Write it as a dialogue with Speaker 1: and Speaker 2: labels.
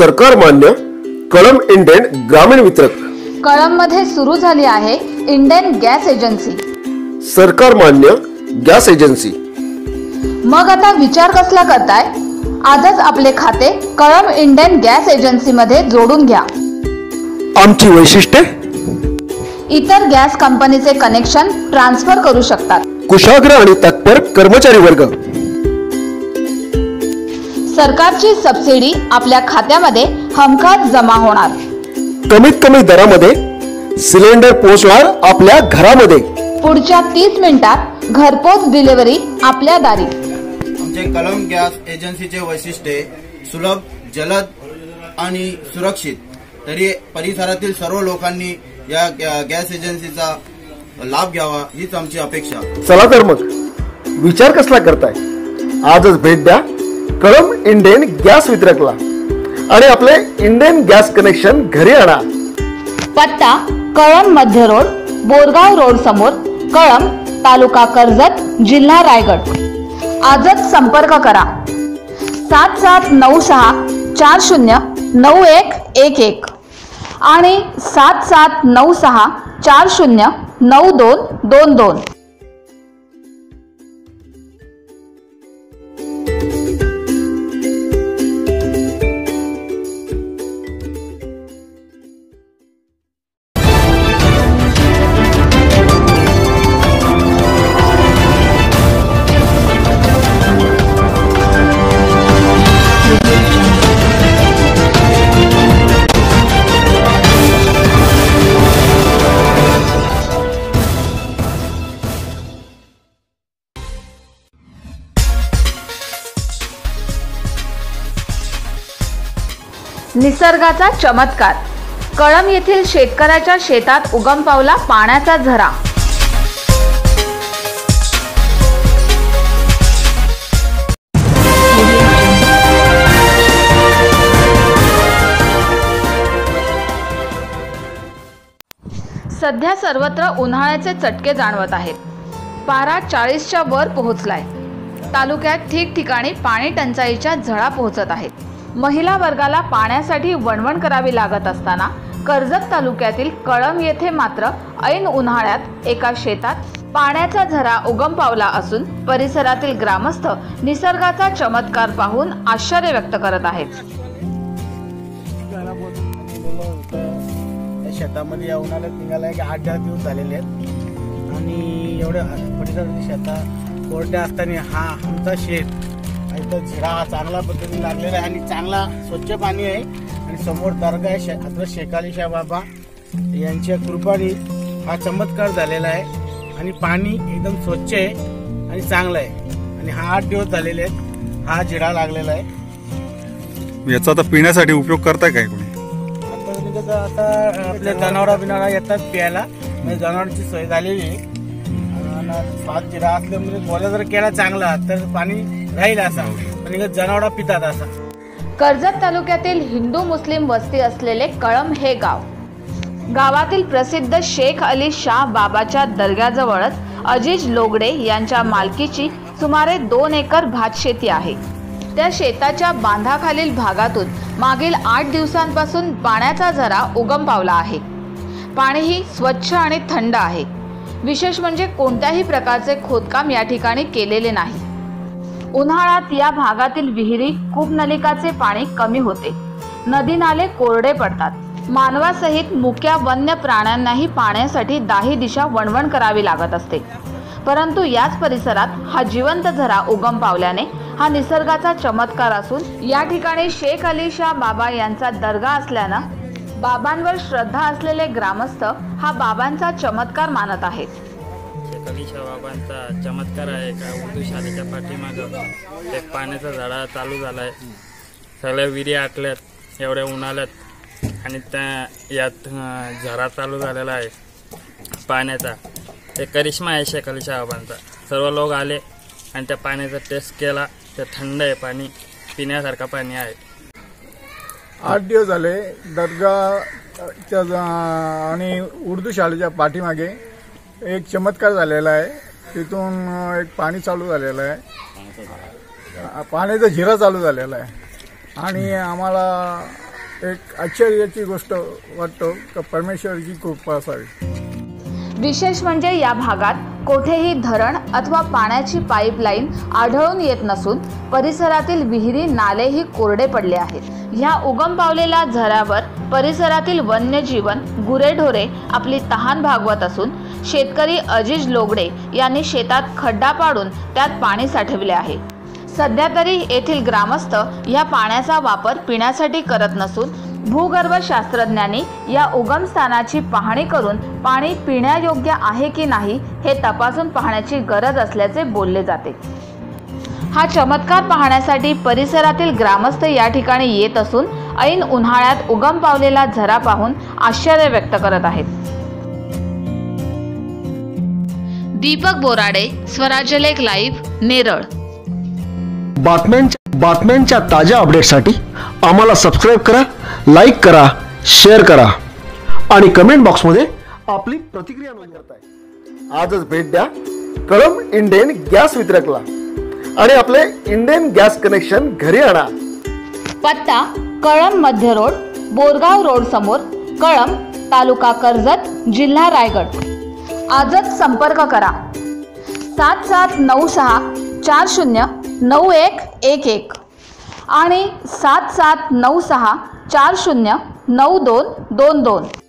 Speaker 1: सरकार मान्य कळंब इंडेन ग्रामीण वितरक.
Speaker 2: कळंब मध्ये सुरू झाली आहे इंडियन गॅस एजन्सी.
Speaker 1: सरकार मान्य गॅस एजन्सी.
Speaker 2: मग आता विचार कसला करताय? आजच आपले खाते कळंब इंडियन गॅस एजन्सी मध्ये जोडून घ्या.
Speaker 1: आमची वैशिष्ट्ये:
Speaker 2: इतर गॅस कंपनीचे कनेक्शन ट्रान्सफर करू शकतात.
Speaker 1: कुशाग्र आणि तत्पर कर्मचारी वर्ग.
Speaker 2: सरकारची सबसिडी आपल्या खात्यामध्ये हमखास जमा होणार.
Speaker 1: कमीत कमी दरामध्ये सिलेंडर पोहोचणार आपल्या घरामध्ये.
Speaker 2: पुढच्या 30 मिनिटात घरपोच डिलिव्हरी आपल्या दारी.
Speaker 3: आमचे कळंब गॅस एजन्सीचे वैशिष्ट्ये: सुलभ, जलद आणि सुरक्षित. तरी परिसरातील सर्व लोकांनी या गॅस एजन्सीचा लाभ घ्यावा हीच आमची अपेक्षा.
Speaker 1: चला तर मग विचार कसला करताय? आजच भेट द्या कळंब इंडियन गॅस वितरकला आणि आपले इंडियन गॅस कनेक्शन घरी आणा.
Speaker 2: पत्ता: कळंब मध्य रोड, बोरगाव रोड समोर, कळंब, तालुका कर्जत, जिल्हा रायगड. आजच संपर्क करा 7796 409111 आणि 7796 409222. निसर्गाचा चमत्कार. कळंब येथील शेतकऱ्याच्या शेतात उगम पावला पाण्याचा झरा. सध्या सर्वत्र उन्हाळ्याचे चटके जाणवत आहेत. पारा 40च्या वर पोहोचलाय. तालुक्यात ठिकठिकाणी पाणी टंचाईच्या झळा पोहोचत आहेत. महिला वर्गाला पाण्यासाठी वणवण करावी लागत असताना कर्जत तालुक्यातील कळंब येथे मात्र ऐन उन्हाळ्यात एका शेतात पाण्याचा झरा उगम पावला असून परिसरातील ग्रामस्थ निसर्गाचा चमत्कार पाहून आश्चर्य व्यक्त करत आहेत.
Speaker 4: शेतामध्ये या उन्हाळ्यात निघाला की 8-10 दिवस झालेले आहेत आणि एवढ्या परिसरातील शेतात कोरड्या असताना हा आमचा शेत इथं झिरा हा चांगल्या पद्धतीने लागलेला आहे आणि चांगला स्वच्छ पाणी आहे. आणि समोर दर्गा आहे हजरत शेख अली शाह बाबा यांच्या कृपाने हा चमत्कार झालेला आहे आणि पाणी एकदम स्वच्छ आहे आणि चांगलं आहे. आणि हा 8 दिवस झालेले आहेत हा झिरा लागलेला आहे.
Speaker 5: याचा आता पिण्यासाठी उपयोग करताय काय कोणी?
Speaker 4: आता आपल्या जनावरा बिनावरा येतात प्यायला, म्हणजे जनावरांची सोय झालेली आहे. स्वाद जिरा असल्यामुळे गोळा जर केला चांगला तर पाणी राहील असा आणि जनावरा पितात असा.
Speaker 2: कर्जत तालुक्यातील हिंदू मुस्लिम वस्ती असलेले कळंब हे गाव. गावातील प्रसिद्ध शेख अली शाह बाबाच्या दर्ग्याजवळच अजीज लोगडे यांच्या मालकीची सुमारे 2 एकर भातशेती आहे. त्या शेताच्या बांधाखालील भागातून मागील 8 दिवसांपासून पाण्याचा झरा उगम पावला आहे. पाणीही स्वच्छ आणि थंड आहे. विशेष म्हणजे कोणत्याही प्रकारचे खोदकाम या ठिकाणी केलेले नाही. उन्हाळ्यात या भागातील विहिरी, कूपनलिकाचे पाणी कमी होते. नदी नाले कोरडे पडतात. मानवासहित मुक्या वन्य प्राण्यांनाही पाण्यासाठी दाही दिशा वणवण करावी लागत असते. परंतु याच परिसरात हा जिवंत झरा उगम पावल्याने हा निसर्गाचा चमत्कार असून या ठिकाणी शेख अली शाह बाबा यांचा दर्गा असल्यानं बाबांवर श्रद्धा असलेले ग्रामस्थ हा बाबांचा चमत्कार मानत आहेत.
Speaker 6: शेख अली शाह बाबांचा चमत्कार आहे का उर्दू शाळेच्या पाठीमागं एक पाण्याचा झरा चालू झाला आहे. सगळ्या विहिरी आटल्यात एवढ्या उन्हाळ्यात आणि त्या यात झरा चालू झालेला आहे पाण्याचा. ते करिश्मा आहे शेख अली शाह बाबांचा. सर्व लोक आले आणि त्या पाण्याचा टेस्ट केला. ते थंड आहे पाणी, पिण्यासारखं पाणी आहे.
Speaker 7: 8 दिवस झाले दर्गाच्या आणि उर्दू शाळेच्या पाठीमागे एक चमत्कार झालेला आहे. तिथून एक पाणी चालू झालेलं आहे, पाण्याचा झिरा चालू झालेला आहे आणि आम्हाला एक आश्चर्याची गोष्ट वाटतो का परमेश्वराची कृपा असावी।
Speaker 2: विशेष म्हणजे या भागात कोठेही धरण अथवा पाण्याची पाईपलाईन आढळून येत नसून परिसरातील विहिरी नालेही कोरडे पडले आहेत। ह्या उगम पावलेल्या झऱ्यावर परिसरातील वन्यजीवन गुरेढोरे आपली तहान भागवत असून शेतकरी अजिज लोगडे यांनी शेतात खड्डा पाडून त्यात पाणी साठवले आहे। सध्या तरी येथील ग्रामस्थ या पाण्याचा वापर पिण्यासाठी करत नसून भूगर्भ शास्त्रज्ञांनी या उगम स्थानाची पाहणी करून पाणी पिण्यायोग्य आहे की नाही हे तपासून पाहण्याची गरज असल्याचे बोलले जाते। हा चमत्कार पाहण्यासाठी परिसरातील ग्रामस्थ या ठिकाणी येत असून ऐन उन्हाळ्यात उगम पावलेला झरा पाहून आश्चर्य व्यक्त करत आहेत। दीपक बोराडे, स्वराज्यलेख लाईव्ह, नेरळ।
Speaker 1: बातम्यांच्या ताज्या अपडेटसाठी आम्हाला सबस्क्राईब करा, लाईक करा, शेअर करा आणि कमेंट बॉक्समध्ये आपली प्रतिक्रिया नोंद करताय। आजच भेट द्या कळंब इंडेन गॅस वितरकला आणि आपले इंडेन गॅस कनेक्शन घरी आणा।
Speaker 2: पत्ता कळंब मध्य रोड, बोरगाव रोड समोर, कळंब, तालुका कर्जत, जिल्हा रायगड। आजच संपर्क करा 7796 40 9111 आणि 7796 40 9222।